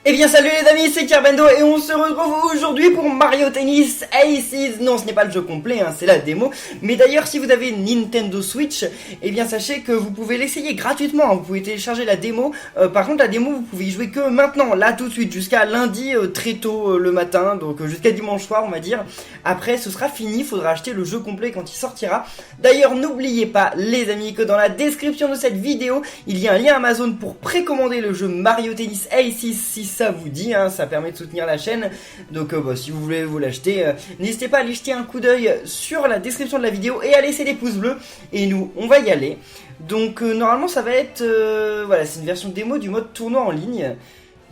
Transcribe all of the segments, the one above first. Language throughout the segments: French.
Eh bien salut les amis, c'est Kerbendo et on se retrouve aujourd'hui pour Mario Tennis Aces. Non, ce n'est pas le jeu complet, hein, c'est la démo. Mais d'ailleurs, si vous avez une Nintendo Switch, eh bien sachez que vous pouvez l'essayer gratuitement, hein. Vous pouvez télécharger la démo. Par contre, la démo, vous pouvez y jouer que maintenant, là tout de suite, jusqu'à lundi très tôt le matin, donc jusqu'à dimanche soir on va dire. Après, ce sera fini, il faudra acheter le jeu complet quand il sortira. D'ailleurs, n'oubliez pas les amis que dans la description de cette vidéo, il y a un lien Amazon pour précommander le jeu Mario Tennis Aces si ça vous dit, hein, ça permet de soutenir la chaîne. Donc si vous voulez vous l'acheter, n'hésitez pas à aller jeter un coup d'œil sur la description de la vidéo et à laisser des pouces bleus. Et nous, on va y aller. Donc normalement ça va être, voilà, c'est une version démo du mode tournoi en ligne.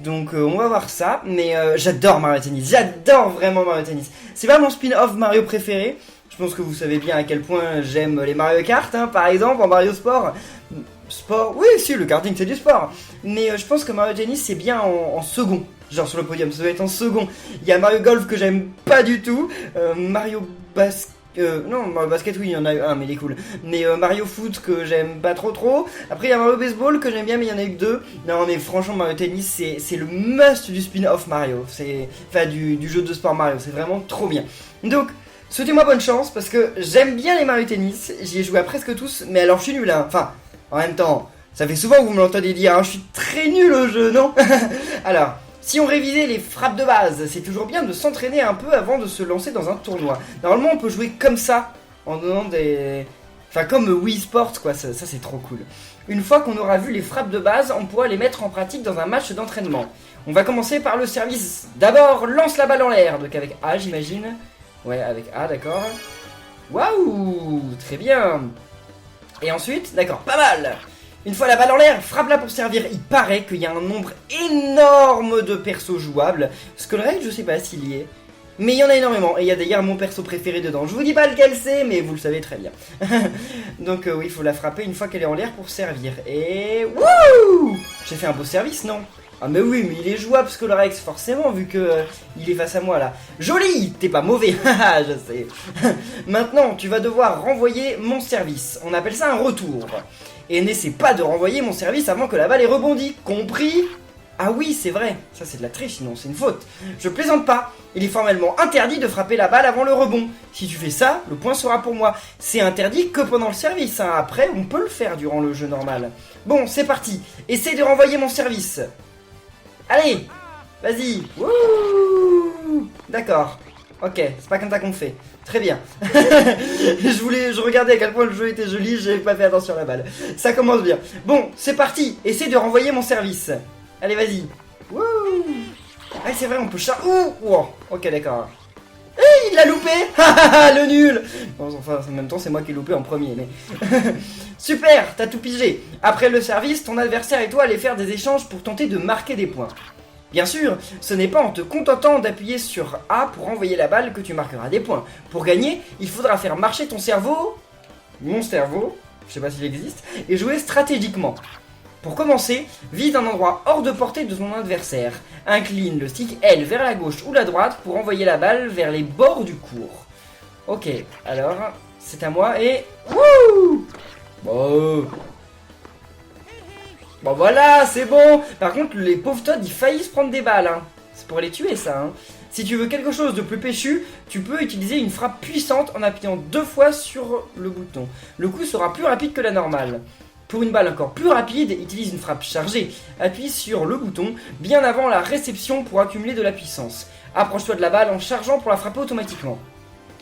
Donc on va voir ça, mais j'adore Mario Tennis, j'adore vraiment Mario Tennis. C'est pas mon spin-off Mario préféré. Je pense que vous savez bien à quel point j'aime les Mario Kart, hein, par exemple, en Mario Sport. Sport, oui, si, le karting c'est du sport. Mais je pense que Mario Tennis c'est bien en second. Genre sur le podium, ça doit être en second. Il y a Mario Golf que j'aime pas du tout. Mario Basket. Non, Mario Basket, oui, il y en a eu un, mais il est cool. Mais Mario Foot que j'aime pas trop. Après, il y a Mario Baseball que j'aime bien, mais il y en a eu que deux. Non, mais franchement, Mario Tennis, c'est le must du spin-off Mario. Enfin, du jeu de sport Mario. C'est vraiment trop bien. Donc, souhaitez-moi bonne chance parce que j'aime bien les Mario Tennis. J'y ai joué à presque tous, mais alors je suis nul, hein. Enfin, en même temps, ça fait souvent que vous me l'entendez dire, hein, je suis très nul au jeu, non? Alors. Si on révisait les frappes de base, c'est toujours bien de s'entraîner un peu avant de se lancer dans un tournoi. Normalement, on peut jouer comme ça, en donnant des... Enfin, comme Wii Sports, quoi, ça c'est trop cool. Une fois qu'on aura vu les frappes de base, on pourra les mettre en pratique dans un match d'entraînement. On va commencer par le service. D'abord, lance la balle en l'air, donc avec A, j'imagine. Ouais, avec A, d'accord. Waouh, très bien. Et ensuite, d'accord, pas mal. Une fois la balle en l'air, frappe-la pour servir. Il paraît qu'il y a un nombre énorme de persos jouables. Skullrage, je sais pas s'il y est. Mais il y en a énormément. Et il y a d'ailleurs mon perso préféré dedans. Je vous dis pas lequel c'est, mais vous le savez très bien. Donc oui, il faut la frapper une fois qu'elle est en l'air pour servir. Et... Wouh! J'ai fait un beau service, non? Ah mais oui, mais il est jouable Skullrex, forcément, vu que il est face à moi là. Joli! T'es pas mauvais, haha, je sais. Maintenant, tu vas devoir renvoyer mon service. On appelle ça un retour. Et n'essaie pas de renvoyer mon service avant que la balle ait rebondi, compris? Ah oui, c'est vrai, ça c'est de la triche, sinon c'est une faute. Je plaisante pas, il est formellement interdit de frapper la balle avant le rebond. Si tu fais ça, le point sera pour moi. C'est interdit que pendant le service, hein. Après on peut le faire durant le jeu normal. Bon, c'est parti, essaie de renvoyer mon service. Allez, vas-y. Wouh. D'accord, ok, c'est pas comme ça qu'on fait. Très bien. je regardais à quel point le jeu était joli, j'avais pas fait attention à la balle. Ça commence bien. Bon, c'est parti. Essaie de renvoyer mon service. Allez, vas-y. Wouh. Ah, c'est vrai, on peut Ouh. Oh. Ok, d'accord. Il l'a loupé. Le nul. Bon, enfin, en même temps, c'est moi qui ai loupé en premier, mais... Super, t'as tout pigé. Après le service, ton adversaire et toi allez faire des échanges pour tenter de marquer des points. Bien sûr, ce n'est pas en te contentant d'appuyer sur A pour envoyer la balle que tu marqueras des points. Pour gagner, il faudra faire marcher ton cerveau, mon cerveau, je sais pas s'il existe, et jouer stratégiquement. Pour commencer, vise un endroit hors de portée de ton adversaire. Incline le stick L vers la gauche ou la droite pour envoyer la balle vers les bords du court. Ok, alors, c'est à moi et... Wouh! Bon voilà, c'est bon. Par contre, les pauvres Todd, ils faillissent prendre des balles, hein. C'est pour les tuer, ça, hein. Si tu veux quelque chose de plus péchu, tu peux utiliser une frappe puissante en appuyant 2 fois sur le bouton. Le coup sera plus rapide que la normale. Pour une balle encore plus rapide, utilise une frappe chargée. Appuie sur le bouton bien avant la réception pour accumuler de la puissance. Approche-toi de la balle en chargeant pour la frapper automatiquement.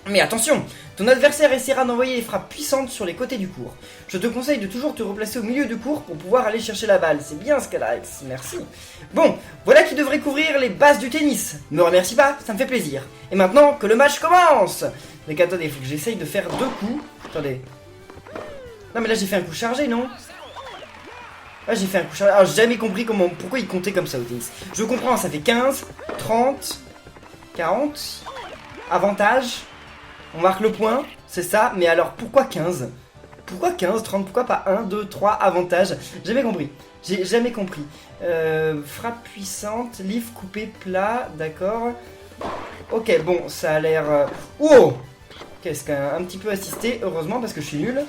Mais attention, ton adversaire essaiera d'envoyer des frappes puissantes sur les côtés du court. Je te conseille de toujours te replacer au milieu du court pour pouvoir aller chercher la balle. C'est bien Skullrex, merci. Bon, voilà qui devrait couvrir les bases du tennis. Me remercie pas, ça me fait plaisir. Et maintenant que le match commence. Donc attendez, il faut que j'essaye de faire 2 coups. Attendez. Non mais là j'ai fait un coup chargé, non? Ah j'ai fait un coup chargé. Alors j'ai jamais compris pourquoi il comptait comme ça au tennis. Je comprends, ça fait 15, 30, 40. Avantage. On marque le point, c'est ça, mais alors pourquoi 15? Pourquoi 15, 30, pourquoi pas 1, 2, 3, avantage? Jamais compris, j'ai jamais compris. Frappe puissante, livre coupé plat, d'accord. Ok, bon, ça a l'air... Oh! Qu'est-ce qu'un petit peu assisté, heureusement, parce que je suis nul.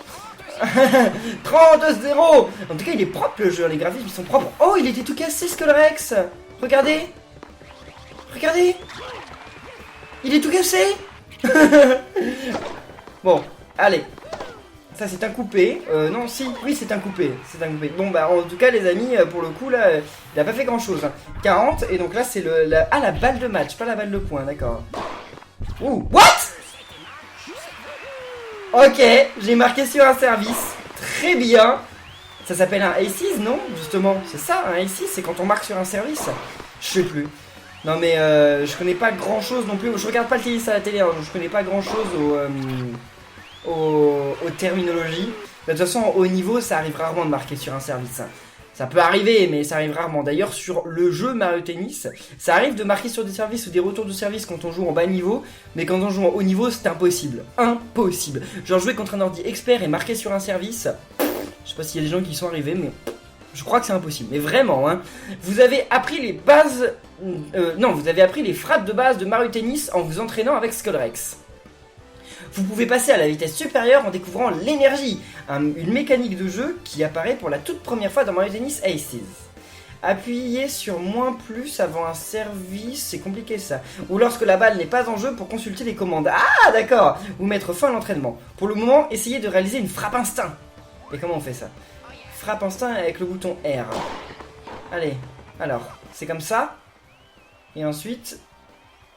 30-0. En tout cas, il est propre le jeu, les graphismes ils sont propres. Oh, il était tout cassé, Skullrex. Regardez. Regardez. Il est tout cassé. Bon, allez. Ça c'est un coupé. Non, si, oui c'est un coupé. C'est un coupé. Bon bah en tout cas les amis, pour le coup là, il a pas fait grand chose. 40 et donc là c'est la balle de match, pas la balle de poing, d'accord. Ouh, what? Ok, j'ai marqué sur un service. Très bien. Ça s'appelle un Aces, non? Justement, c'est ça, un Aces, c'est quand on marque sur un service. Je sais plus. Non mais je connais pas grand chose non plus. Je regarde pas le tennis à la télé, hein, je connais pas grand chose aux terminologies. De toute façon, au niveau, ça arrive rarement de marquer sur un service. Ça peut arriver, mais ça arrive rarement. D'ailleurs, sur le jeu Mario Tennis, ça arrive de marquer sur des services ou des retours de service quand on joue en bas niveau, mais quand on joue en haut niveau, c'est impossible. Impossible. Genre jouer contre un ordi expert et marquer sur un service, je sais pas s'il y a des gens qui y sont arrivés, mais je crois que c'est impossible. Mais vraiment, hein. Vous avez appris les bases... non, vous avez appris les frappes de base de Mario Tennis en vous entraînant avec Skullrex. Vous pouvez passer à la vitesse supérieure en découvrant l'énergie, une mécanique de jeu qui apparaît pour la toute première fois dans Mario Tennis Aces. Appuyez sur moins+ avant un service, c'est compliqué ça. Ou lorsque la balle n'est pas en jeu pour consulter les commandes. Ah d'accord. Ou mettre fin à l'entraînement. Pour le moment, essayez de réaliser une frappe instinct. Et comment on fait ça? Frappe instinct avec le bouton R. Allez, alors, c'est comme ça. Et ensuite,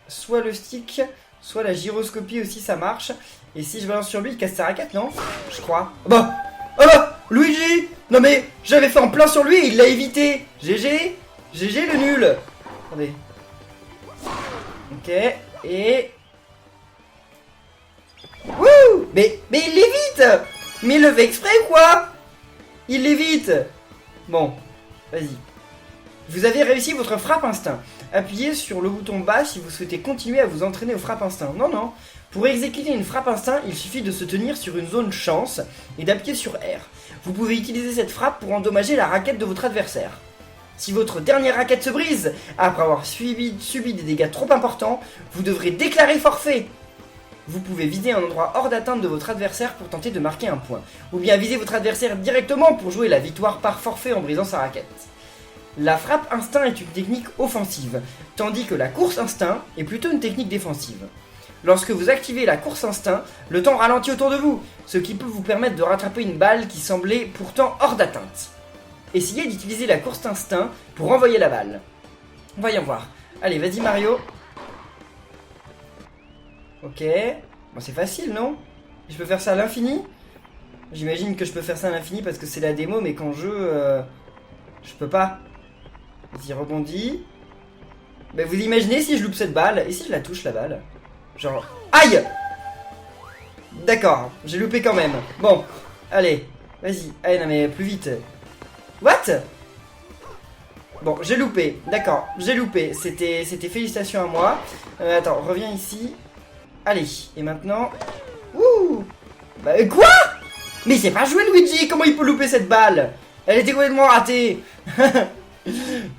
soit le stick... soit la gyroscopie aussi ça marche. Et si je balance sur lui, il casse sa raquette, non? Je crois. Bah Luigi. Non mais j'avais fait en plein sur lui et il l'a évité. GG. GG le nul. Attendez. Ok. Et... Wouh. Mais il l'évite. Mais il le fait exprès ou quoi? Il l'évite. Bon. Vas-y. Vous avez réussi votre frappe instinct. Appuyez sur le bouton bas si vous souhaitez continuer à vous entraîner aux frappes instinct. Non, non. Pour exécuter une frappe instinct, il suffit de se tenir sur une zone chance et d'appuyer sur R. Vous pouvez utiliser cette frappe pour endommager la raquette de votre adversaire. Si votre dernière raquette se brise, après avoir subi des dégâts trop importants, vous devrez déclarer forfait. Vous pouvez viser un endroit hors d'atteinte de votre adversaire pour tenter de marquer un point. Ou bien viser votre adversaire directement pour jouer la victoire par forfait en brisant sa raquette. La frappe instinct est une technique offensive, tandis que la course instinct est plutôt une technique défensive. Lorsque vous activez la course instinct, le temps ralentit autour de vous, ce qui peut vous permettre de rattraper une balle qui semblait pourtant hors d'atteinte. Essayez d'utiliser la course instinct pour envoyer la balle. Voyons voir. Allez, vas-y Mario. Ok. Bon, c'est facile, non? Je peux faire ça à l'infini? J'imagine que je peux faire ça à l'infini parce que c'est la démo, mais qu'en jeu, je peux pas. Vas-y, rebondis. Bah, vous imaginez si je loupe cette balle, et si je la touche la balle? Genre... Aïe! D'accord, j'ai loupé quand même. Bon, allez, vas-y. Allez, non mais plus vite. What? Bon, j'ai loupé, d'accord, j'ai loupé. C'était félicitations à moi. Attends, reviens ici. Allez, et maintenant... Ouh! Bah quoi? Mais c'est pas joué Luigi, comment il peut louper cette balle? Elle était complètement ratée.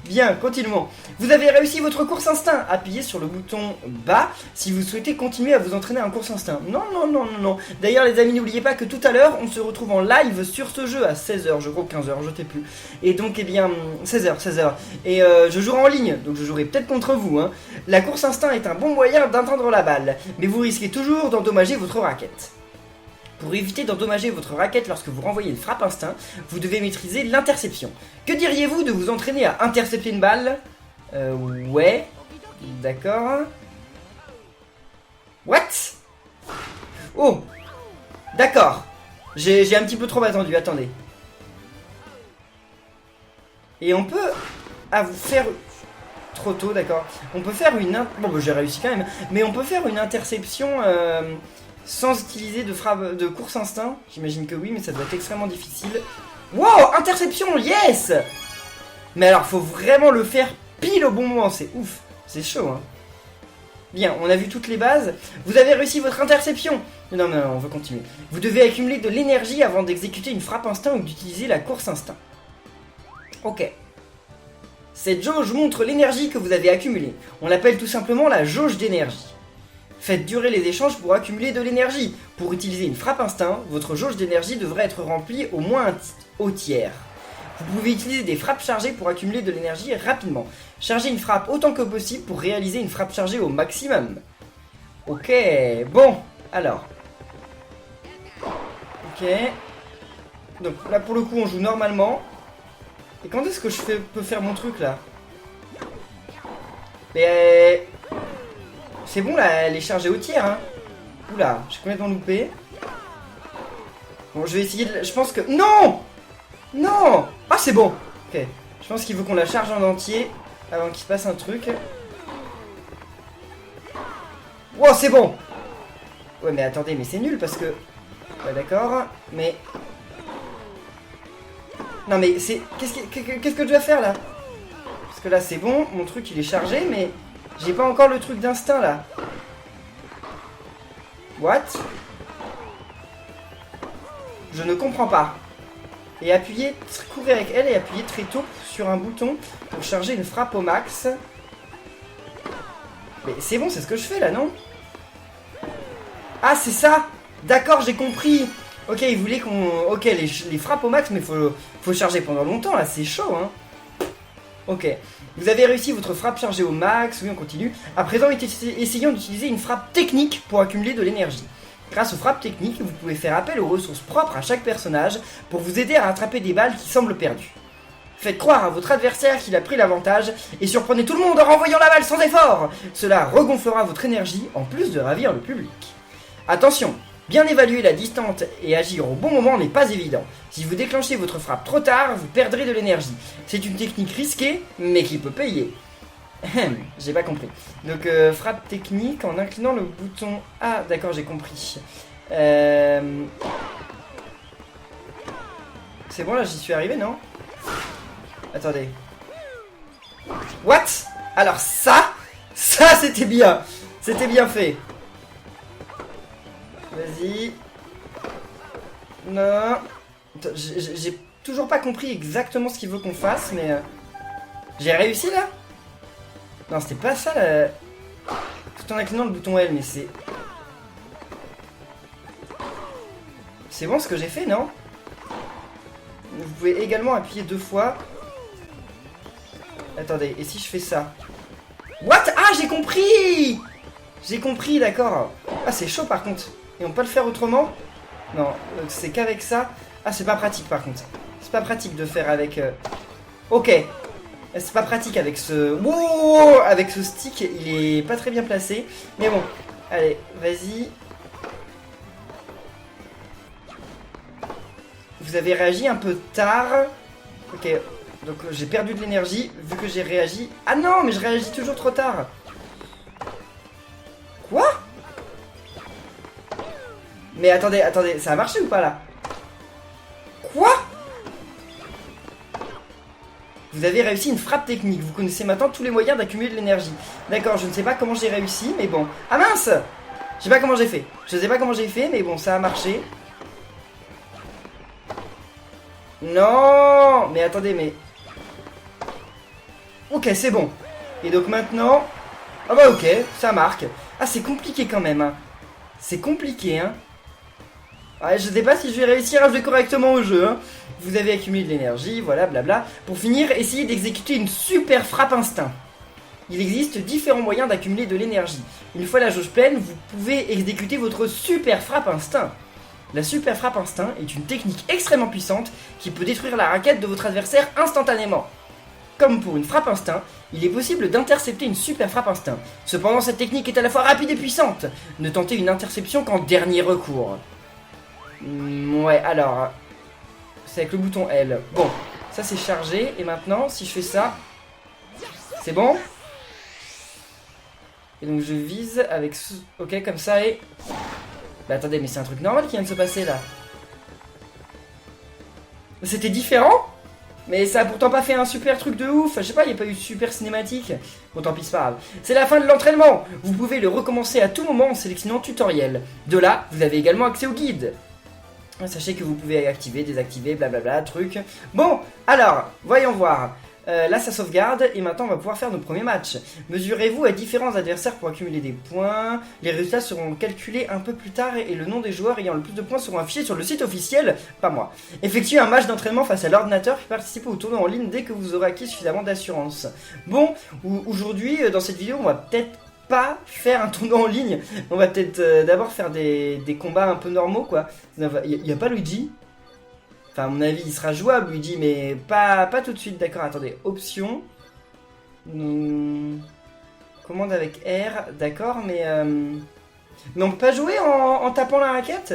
Bien, continuons. Vous avez réussi votre course instinct. Appuyez sur le bouton bas si vous souhaitez continuer à vous entraîner en course instinct. Non, non, non, non, non. D'ailleurs, les amis, n'oubliez pas que tout à l'heure, on se retrouve en live sur ce jeu à 16h, je crois 15h, je sais plus. Et donc, eh bien, 16h. Et je jouerai en ligne, donc je jouerai peut-être contre vous. Hein. La course instinct est un bon moyen d'atteindre la balle, mais vous risquez toujours d'endommager votre raquette. Pour éviter d'endommager votre raquette lorsque vous renvoyez une frappe instinct, vous devez maîtriser l'interception. Que diriez-vous de vous entraîner à intercepter une balle? Ouais. D'accord. What? Oh. D'accord. J'ai un petit peu trop attendu, attendez. Et on peut... Ah, vous faire... Trop tôt, d'accord. On peut faire une... Bon, bah, j'ai réussi quand même. Mais on peut faire une interception... sans utiliser de course instinct? J'imagine que oui, mais ça doit être extrêmement difficile. Wow, interception, yes! Mais alors, faut vraiment le faire pile au bon moment, c'est ouf. C'est chaud, hein. Bien, on a vu toutes les bases. Vous avez réussi votre interception. Non, on veut continuer. Vous devez accumuler de l'énergie avant d'exécuter une frappe instinct ou d'utiliser la course instinct. Ok. Cette jauge montre l'énergie que vous avez accumulée. On l'appelle tout simplement la jauge d'énergie. Faites durer les échanges pour accumuler de l'énergie. Pour utiliser une frappe instinct, votre jauge d'énergie devrait être remplie au moins au tiers. Vous pouvez utiliser des frappes chargées pour accumuler de l'énergie rapidement. Chargez une frappe autant que possible pour réaliser une frappe chargée au maximum. Ok, bon, alors. Ok. Donc là pour le coup on joue normalement. Et quand est-ce que peux faire mon truc là? Mais... C'est bon là, elle est chargée au tiers hein. Oula, j'ai complètement loupé. Bon, je vais essayer de... Je pense que... Non! Non! Ah, c'est bon! Ok. Je pense qu'il faut qu'on la charge en entier avant qu'il se passe un truc. Wow, c'est bon! Ouais, mais attendez, mais c'est nul parce que... Ouais, d'accord, mais... Non, mais c'est... Qu'est-ce que je dois faire, là? Parce que là, c'est bon, mon truc, il est chargé, mais... J'ai pas encore le truc d'instinct, là. What? Je ne comprends pas. Et appuyez, courir avec elle et appuyez très tôt sur un bouton pour charger une frappe au max. Mais c'est bon, c'est ce que je fais là, non? Ah, c'est ça! D'accord, j'ai compris. Ok, il voulait qu'on... Ok, les frappes au max, mais faut charger pendant longtemps, là, c'est chaud, hein. Ok. Vous avez réussi votre frappe chargée au max, oui, on continue. À présent, essayons d'utiliser une frappe technique pour accumuler de l'énergie. Grâce aux frappes techniques, vous pouvez faire appel aux ressources propres à chaque personnage pour vous aider à rattraper des balles qui semblent perdues. Faites croire à votre adversaire qu'il a pris l'avantage et surprenez tout le monde en renvoyant la balle sans effort. Cela regonflera votre énergie en plus de ravir le public. Attention, bien évaluer la distance et agir au bon moment n'est pas évident. Si vous déclenchez votre frappe trop tard, vous perdrez de l'énergie. C'est une technique risquée, mais qui peut payer. J'ai pas compris. Donc frappe technique en inclinant le bouton A. D'accord, j'ai compris. C'est bon là, j'y suis arrivé, non? Attendez. What? Alors ça c'était bien. C'était bien fait. Vas-y. Non. J'ai toujours pas compris exactement ce qu'il veut qu'on fasse, mais... J'ai réussi là? Non, c'était pas ça là. Tout en inclinant le bouton L, mais c'est... C'est bon ce que j'ai fait, non? Vous pouvez également appuyer 2 fois. Attendez, et si je fais ça? What? Ah, j'ai compris! J'ai compris, d'accord. Ah, c'est chaud par contre. Et on peut le faire autrement? Non, c'est qu'avec ça. Ah, c'est pas pratique par contre. C'est pas pratique de faire avec... Ok. C'est pas pratique avec ce... Wow, avec ce stick, il est pas très bien placé. Mais bon, allez, vas-y. Vous avez réagi un peu tard. Ok, donc j'ai perdu de l'énergie vu que j'ai réagi... Ah non, mais je réagis toujours trop tard. Quoi? Mais attendez, ça a marché ou pas là? Quoi? Vous avez réussi une frappe technique. Vous connaissez maintenant tous les moyens d'accumuler de l'énergie. D'accord, je ne sais pas comment j'ai réussi, mais bon. Ah mince! Je sais pas comment j'ai fait. Je sais pas comment j'ai fait, mais bon, ça a marché. Non! Mais attendez, mais... Ok, c'est bon. Et donc maintenant... Ah bah ok, ça marque. Ah, c'est compliqué quand même, hein. C'est compliqué, hein. Ouais, je sais pas si je vais réussir à jouer correctement au jeu, hein. Vous avez accumulé de l'énergie, voilà, blabla. Pour finir, essayez d'exécuter une super frappe instinct. Il existe différents moyens d'accumuler de l'énergie. Une fois la jauge pleine, vous pouvez exécuter votre super frappe instinct. La super frappe instinct est une technique extrêmement puissante qui peut détruire la raquette de votre adversaire instantanément. Comme pour une frappe instinct, il est possible d'intercepter une super frappe instinct. Cependant, cette technique est à la fois rapide et puissante. Ne tentez une interception qu'en dernier recours. Ouais, alors... C'est avec le bouton L. Bon, ça c'est chargé. Et maintenant, si je fais ça... C'est bon? Et donc je vise avec... Ok, comme ça et... Bah attendez, mais c'est un truc normal qui vient de se passer là. C'était différent? Mais ça a pourtant pas fait un super truc de ouf. Je sais pas, il n'y a pas eu de super cinématique. Bon, tant pis, c'est pas grave. C'est la fin de l'entraînement. Vous pouvez le recommencer à tout moment en sélectionnant tutoriel. De là, vous avez également accès au guide. Sachez que vous pouvez activer, désactiver, blablabla, truc. Bon, alors, voyons voir. Là, ça sauvegarde. Et maintenant, on va pouvoir faire nos premiers matchs. Mesurez-vous à différents adversaires pour accumuler des points. Les résultats seront calculés un peu plus tard et le nom des joueurs ayant le plus de points seront affichés sur le site officiel. Pas moi. Effectuez un match d'entraînement face à l'ordinateur puis participez au tournoi en ligne dès que vous aurez acquis suffisamment d'assurance. Bon, aujourd'hui, dans cette vidéo, on va peut-être pas faire un tournoi en ligne. On va peut-être d'abord faire des combats un peu normaux, quoi. Il n'y a pas Luigi. Enfin, à mon avis, il sera jouable, Luigi, mais pas tout de suite. D'accord, attendez. Options. Commande avec R. D'accord, mais on peut pas jouer en tapant la raquette.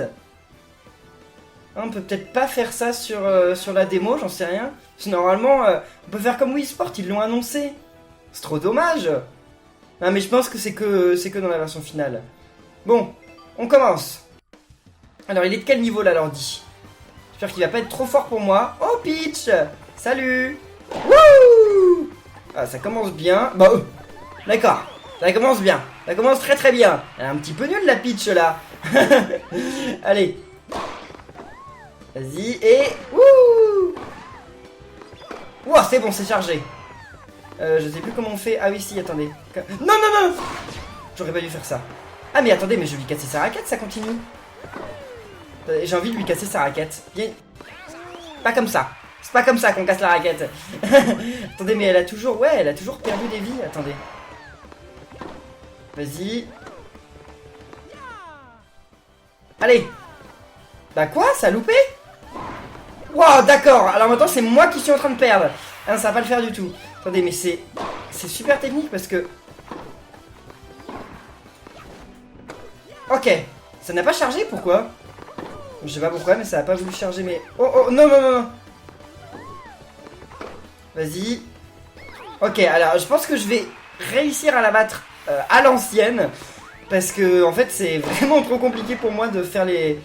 On peut peut-être pas faire ça sur la démo, j'en sais rien. Parce que normalement, on peut faire comme Wii Sport, ils l'ont annoncé. C'est trop dommage. Non, mais je pense que c'est que dans la version finale. Bon, on commence. Alors, il est de quel niveau là, l'ordi? J'espère qu'il va pas être trop fort pour moi. Oh, Peach! Salut! Wouh! Ah, ça commence bien. Bah, d'accord. Ça commence bien. Ça commence très très bien. Elle est un petit peu nulle la Peach là. Allez. Vas-y, et... Wouh! Ouah, c'est bon, c'est chargé. Je sais plus comment on fait. Ah oui, si, attendez. Non, non, non! J'aurais pas dû faire ça. Ah, mais attendez, mais je vais lui casser sa raquette, ça continue. J'ai envie de lui casser sa raquette. Viens. Pas comme ça. C'est pas comme ça qu'on casse la raquette. Attendez, mais elle a toujours... Ouais, elle a toujours perdu des vies. Attendez. Vas-y. Allez. Bah quoi? Ça a loupé? Wow, d'accord. Alors maintenant, c'est moi qui suis en train de perdre. Ah non, ça va pas le faire du tout. Attendez, mais c'est super technique parce que... Ok. Ça n'a pas chargé, pourquoi? Je sais pas pourquoi, mais ça a pas voulu charger, mais... Oh, oh, non, non, non, non. Vas-y. Ok, alors, je pense que je vais réussir à la battre à l'ancienne. Parce que, en fait, c'est vraiment trop compliqué pour moi de faire les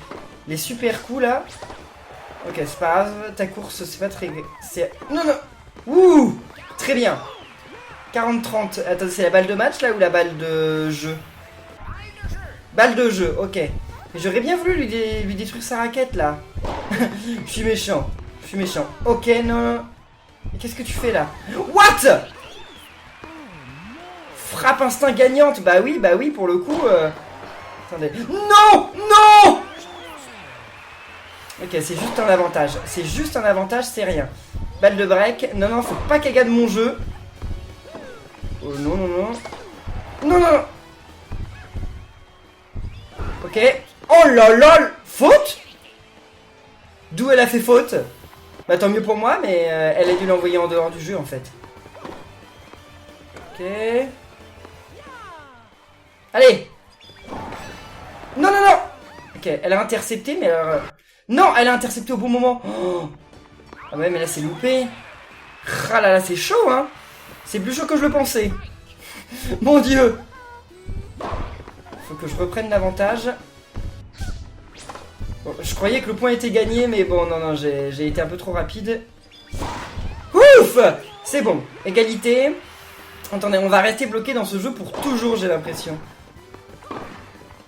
super coups, là. Ok, c'est pas grave. Ta course, c'est pas très... Non, non. Ouh! Très bien. 40-30. Attends, c'est la balle de match, là, ou la balle de jeu? Balle de jeu, ok. J'aurais bien voulu lui détruire sa raquette, là. Je suis méchant. Je suis méchant. Ok, non. Qu'est-ce que tu fais, là? What? Frappe instinct gagnante. Bah oui, pour le coup... Attendez. Non! Non! Ok, c'est juste un avantage. C'est juste un avantage, c'est rien. Balle de break. Non, non, faut pas qu'elle gagne mon jeu. Oh, non, non, non. Non, non, non. Ok. Oh là là. Faute? D'où elle a fait faute? Bah tant mieux pour moi, mais elle a dû l'envoyer en dehors du jeu, en fait. Ok. Allez. Non, non, non. Ok, elle a intercepté, mais alors... Non, elle a intercepté au bon moment. Oh. Ah ouais, mais là, c'est loupé. Ah là là, c'est chaud, hein. C'est plus chaud que je le pensais. Mon Dieu. Faut que je reprenne l'avantage. Bon, je croyais que le point était gagné, mais bon, non, non, j'ai été un peu trop rapide. Ouf! C'est bon. Égalité. Attendez, on va rester bloqué dans ce jeu pour toujours, j'ai l'impression.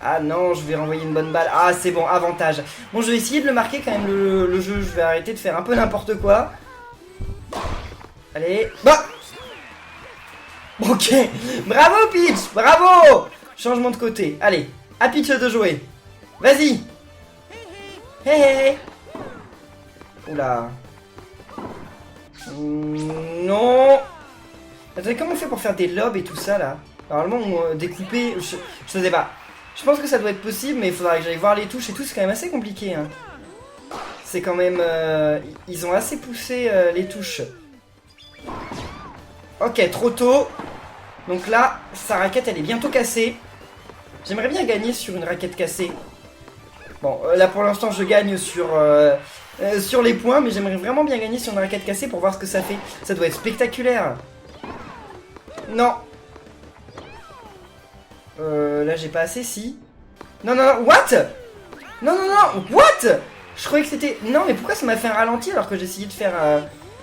Ah non, je vais renvoyer une bonne balle. Ah, c'est bon, avantage. Bon, je vais essayer de le marquer quand même, le jeu. Je vais arrêter de faire un peu n'importe quoi. Allez. Bah! Ok. Bravo, Peach. Bravo. Changement de côté. Allez, à Peach de jouer. Vas-y. Hé hé. Oula. Non. Attendez, comment on fait pour faire des lobes et tout ça, là? Normalement, découper... Je sais pas. Je pense que ça doit être possible, mais il faudra que j'aille voir les touches et tout. C'est quand même assez compliqué, hein. C'est quand même... ils ont assez poussé les touches. Ok, trop tôt. Donc là, sa raquette, elle est bientôt cassée. J'aimerais bien gagner sur une raquette cassée. Bon, là pour l'instant, je gagne sur les points, mais j'aimerais vraiment bien gagner sur une raquette cassée pour voir ce que ça fait. Ça doit être spectaculaire. Non. Là, j'ai pas assez, si. Non, non, non, what? Non, non, non, what? Je croyais que c'était... Non, mais pourquoi ça m'a fait un ralenti alors que j'ai essayé de faire...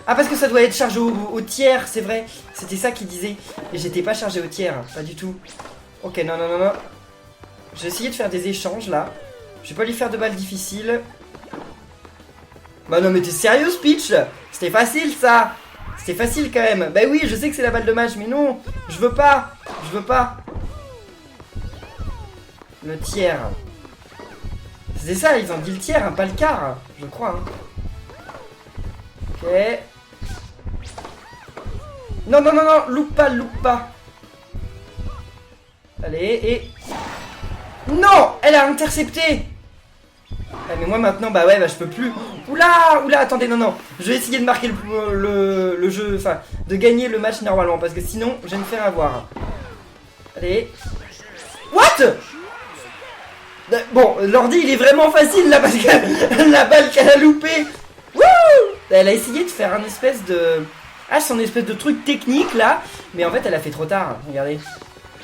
Ah, parce que ça doit être chargé au tiers, c'est vrai. C'était ça qu'il disait. Et j'étais pas chargé au tiers, pas du tout. Ok, non, non, non, non. J'ai essayé de faire des échanges, là. Je vais pas lui faire de balles difficiles. Bah non, mais t'es sérieux, Peach? C'était facile, ça. C'était facile quand même. Bah oui, je sais que c'est la balle de match, mais non, je veux pas. Je veux pas. Le tiers. C'est ça, ils ont dit le tiers, hein, pas le quart, je crois. Hein. Ok. Non, non, non, non, loupe pas, loupe pas. Allez, et... Non, elle a intercepté. Ah, mais moi maintenant, bah ouais, bah je peux plus. Oula, oula, attendez, non, non. Je vais essayer de marquer le jeu, enfin, de gagner le match normalement, parce que sinon, je vais me faire avoir. Allez. What? Bon, l'ordi, il est vraiment facile, là, parce que la balle qu'elle a loupée. Wouh! Elle a essayé de faire un espèce de... Ah, c'est un espèce de truc technique, là, mais en fait, elle a fait trop tard, regardez.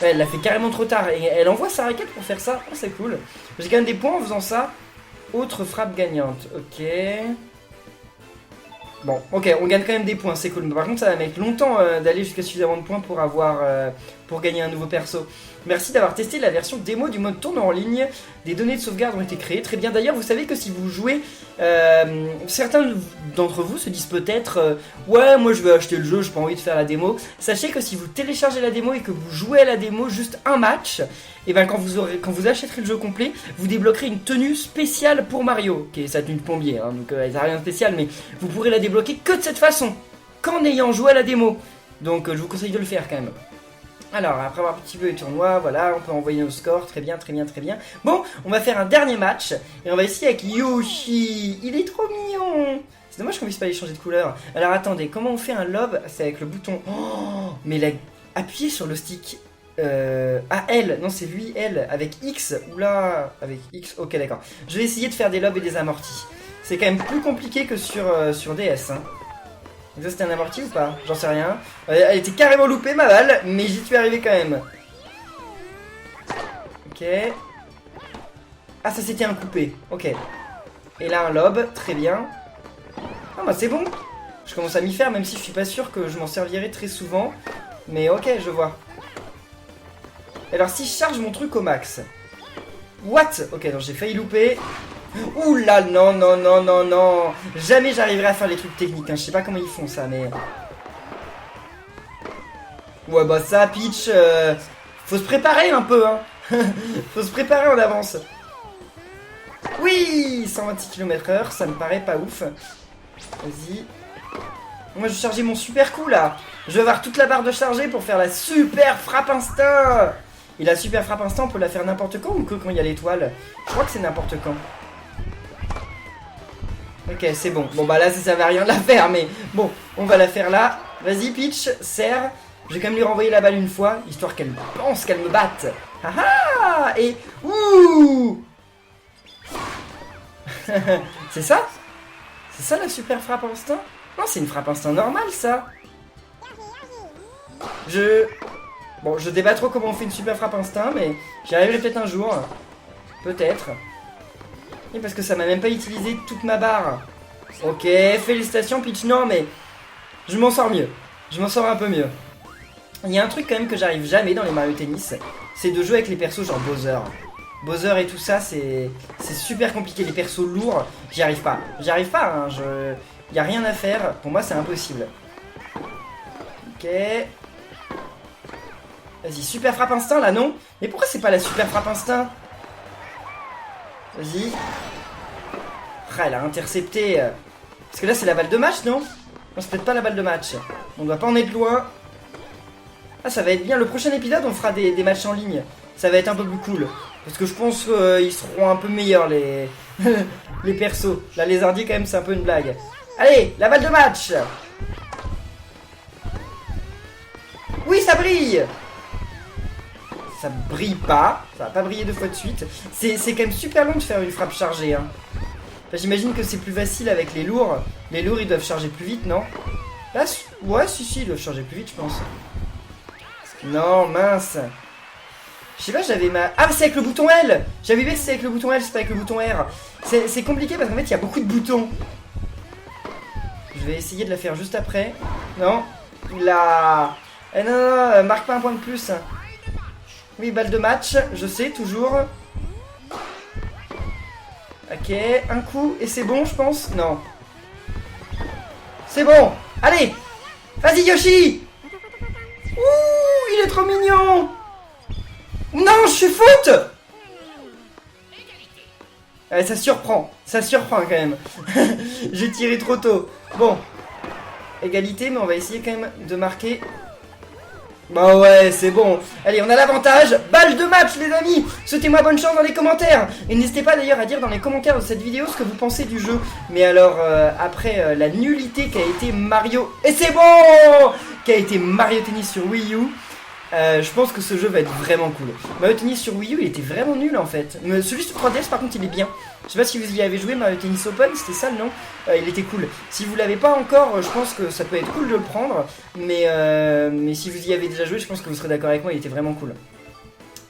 Ouais, elle l'a fait carrément trop tard, et elle envoie sa raquette pour faire ça. Oh, c'est cool. J'ai quand même des points en faisant ça. Autre frappe gagnante, ok. Bon, ok, on gagne quand même des points, c'est cool. Mais par contre, ça va mettre longtemps d'aller jusqu'à suffisamment de points pour avoir, pour gagner un nouveau perso. Merci d'avoir testé la version démo du mode tournoi en ligne. Des données de sauvegarde ont été créées. Très bien. D'ailleurs, vous savez que si vous jouez, certains d'entre vous se disent peut-être ouais, moi je vais acheter le jeu, j'ai pas envie de faire la démo. Sachez que si vous téléchargez la démo et que vous jouez à la démo juste un match, et ben quand vous achèterez le jeu complet, vous débloquerez une tenue spéciale pour Mario, qui est sa tenue de plombier, hein, donc elle n'a rien de spécial, mais vous pourrez la débloquer que de cette façon, qu'en ayant joué à la démo. Donc je vous conseille de le faire quand même. Alors, après avoir un petit peu les tournois, voilà, on peut envoyer nos scores, très bien, très bien, très bien. Bon, on va faire un dernier match, et on va essayer avec Yoshi. Il est trop mignon. C'est dommage qu'on puisse pas aller changer de couleur. Alors attendez, comment on fait un lob? C'est avec le bouton... Oh, mais là, appuyez sur le stick. Ah, L, non c'est lui, L, avec X, oula, avec X, ok d'accord. Je vais essayer de faire des lobs et des amortis. C'est quand même plus compliqué que sur DS, hein. Ça c'était un amorti ou pas? J'en sais rien. Elle était carrément loupée ma balle, mais j'y suis arrivé quand même. Ok. Ah ça c'était un coupé, ok. Et là un lob, très bien. Ah bah c'est bon. Je commence à m'y faire même si je suis pas sûr que je m'en servirai très souvent. Mais ok, je vois. Alors si je charge mon truc au max. What? Ok, donc j'ai failli louper. Ouh là, non, non, non, non, non. Jamais j'arriverai à faire les trucs techniques, hein. Je sais pas comment ils font ça, mais... Ouais, bah ça, Peach, faut se préparer un peu, hein. Faut se préparer en avance. Oui, 126 km/h, ça me paraît pas ouf. Vas-y. Moi, je vais charger mon super coup, là. Je vais avoir toute la barre de chargée pour faire la super frappe instinct. Et la super frappe instinct, on peut la faire n'importe quand ou que quand il y a l'étoile? Je crois que c'est n'importe quand. Ok, c'est bon. Bon, bah là, ça servait à rien de la faire, mais bon, on va la faire là. Vas-y, Peach, serre. Je vais quand même lui renvoyer la balle une fois, histoire qu'elle pense qu'elle me batte. Ah ah. Et... Ouh. C'est ça? C'est ça la super frappe instinct? Non, c'est une frappe instinct normale, ça. Bon, je débat trop comment on fait une super frappe instinct, mais j'y arriverai peut-être un jour. Peut-être. Et parce que ça m'a même pas utilisé toute ma barre. Ok, félicitations Peach, non mais... Je m'en sors mieux. Je m'en sors un peu mieux. Il y a un truc quand même que j'arrive jamais dans les Mario Tennis, c'est de jouer avec les persos genre Bowser. Bowser et tout ça, c'est super compliqué. Les persos lourds, j'y arrive pas. J'y arrive pas, hein. Y a rien à faire. Pour moi, c'est impossible. Ok. Vas-y, super frappe instinct là, non? Mais pourquoi c'est pas la super frappe instinct? Vas-y. Ah, elle a intercepté. Parce que là, c'est la balle de match, non? Non, c'est peut-être pas la balle de match. On doit pas en être loin. Ah, ça va être bien. Le prochain épisode, on fera des matchs en ligne. Ça va être un peu plus cool. Parce que je pense qu'ils seront un peu meilleurs, les... les persos. La lézardier, quand même, c'est un peu une blague. Allez, la balle de match. Oui, ça brille. Ça brille pas. Ça va pas briller 2 fois de suite. C'est quand même super long de faire une frappe chargée, hein. Enfin, j'imagine que c'est plus facile avec les lourds. Les lourds, ils doivent charger plus vite, non? Là, ouais, si, ils doivent charger plus vite, je pense. Non, mince. Je sais pas, j'avais ma... Ah, mais c'est avec le bouton L. J'avais vu que c'est avec le bouton L, c'est pas avec le bouton R. C'est compliqué parce qu'en fait, il y a beaucoup de boutons. Je vais essayer de la faire juste après. Non. Là. Eh non, non, non, marque pas un point de plus. Oui, balle de match, je sais, toujours. Ok, un coup, et c'est bon, je pense. Non. C'est bon. Allez. Vas-y Yoshi. Ouh, il est trop mignon. Non, je suis faute. Ça surprend quand même. J'ai tiré trop tôt. Bon, égalité, mais on va essayer quand même de marquer. Bah ouais, c'est bon. Allez, on a l'avantage. Balle de match, les amis. Souhaitez-moi bonne chance dans les commentaires. Et n'hésitez pas d'ailleurs à dire dans les commentaires de cette vidéo ce que vous pensez du jeu. Mais alors, après la nullité qu'a été Mario... Et c'est bon, qu'a été Mario Tennis sur Wii U, je pense que ce jeu va être vraiment cool. Mario Tennis sur Wii U, il était vraiment nul en fait. Mais celui sur 3DS, par contre, il est bien. Je sais pas si vous y avez joué, Mario Tennis Open, c'était ça le nom. Il était cool. Si vous l'avez pas encore, je pense que ça peut être cool de le prendre. Mais si vous y avez déjà joué, je pense que vous serez d'accord avec moi, il était vraiment cool.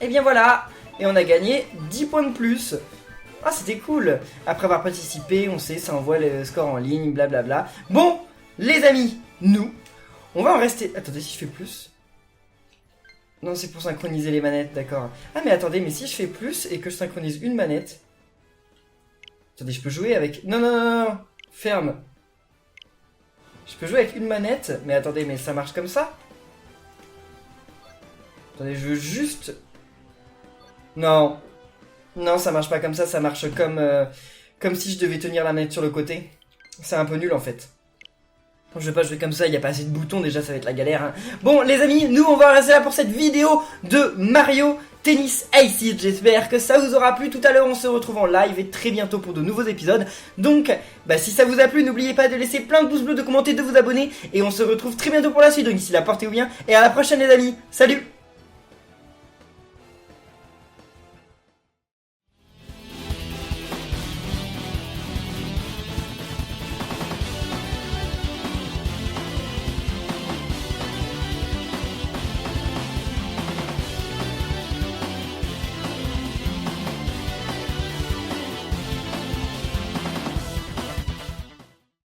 Et bien voilà, et on a gagné 10 points de plus. Ah, c'était cool. Après avoir participé, on sait, ça envoie le score en ligne, blablabla. Bon, les amis, nous, on va en rester... Attendez, si je fais plus... Non, c'est pour synchroniser les manettes, d'accord. Ah, mais attendez, mais si je fais plus et que je synchronise une manette... Attendez, je peux jouer avec... Non, non, non, non, ferme. Je peux jouer avec une manette, mais attendez, mais ça marche comme ça? Attendez, je veux juste... Non. Non, ça marche pas comme ça marche comme si je devais tenir la manette sur le côté. C'est un peu nul en fait. Je vais pas jouer comme ça, il n'y a pas assez de boutons, déjà ça va être la galère. Hein. Bon les amis, nous on va rester là pour cette vidéo de Mario Tennis Aces. J'espère que ça vous aura plu. Tout à l'heure on se retrouve en live et très bientôt pour de nouveaux épisodes. Donc si ça vous a plu, n'oubliez pas de laisser plein de pouces bleus, de commenter, de vous abonner. Et on se retrouve très bientôt pour la suite. Donc d'ici là, portez-vous bien et à la prochaine les amis. Salut!